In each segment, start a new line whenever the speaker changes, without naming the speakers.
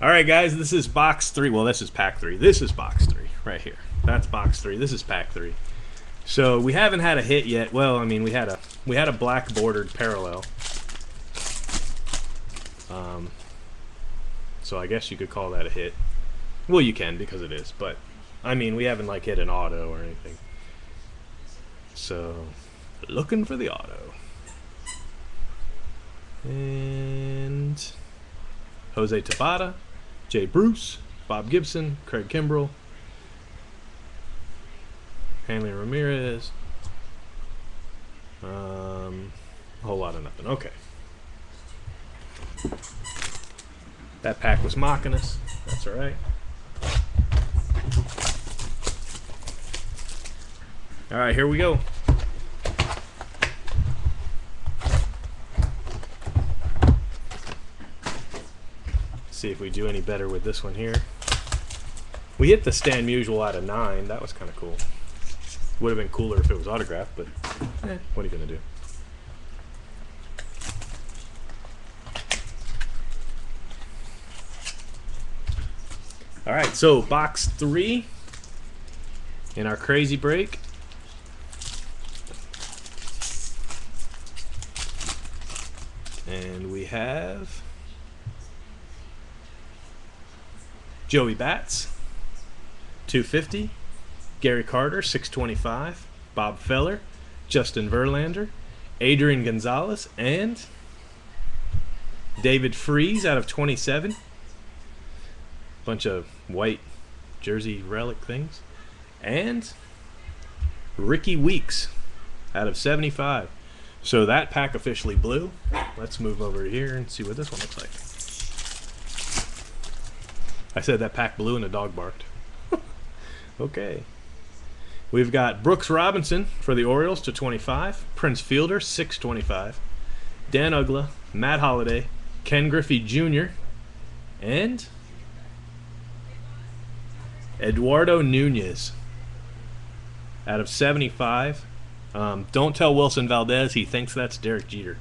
All right, guys, this is box 3. Well, this is pack 3. This is box 3 right here. That's box 3. This is pack 3. So we haven't had a hit yet. Well, I mean, we had a black bordered parallel. So I guess you could call that a hit. Well, you can because it is, but I mean, we haven't like hit an auto or anything. So looking for the auto. And Jose Tabata, Jay Bruce, Bob Gibson, Craig Kimbrell, Hanley Ramirez. A whole lot of nothing. Okay. That pack was mocking us. That's alright. Alright, here we go. See if we do any better with this one here. We hit the Stan Musial out of 9. That was kind of cool. Would have been cooler if it was autographed, but what are you going to do? Alright, so box 3 in our crazy break. And we have Joey Bats, 250. Gary Carter, 625. Bob Feller, Justin Verlander, Adrian Gonzalez, and David Freese out of 27. Bunch of white jersey relic things. And Ricky Weeks out of 75. So that pack officially blew. Let's move over here and see what this one looks like. I said that pack blew and a dog barked. Okay. We've got Brooks Robinson for the Orioles to 25. Prince Fielder, 625. Dan Uggla, Matt Holliday, Ken Griffey Jr., and Eduardo Nunez out of 75. Don't tell Wilson Valdez, he thinks that's Derek Jeter.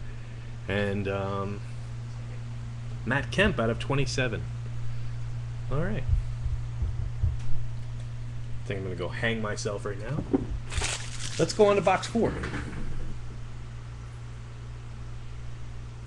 And Matt Kemp out of 27. Alright. I think I'm going to go hang myself right now. Let's go on to box 4.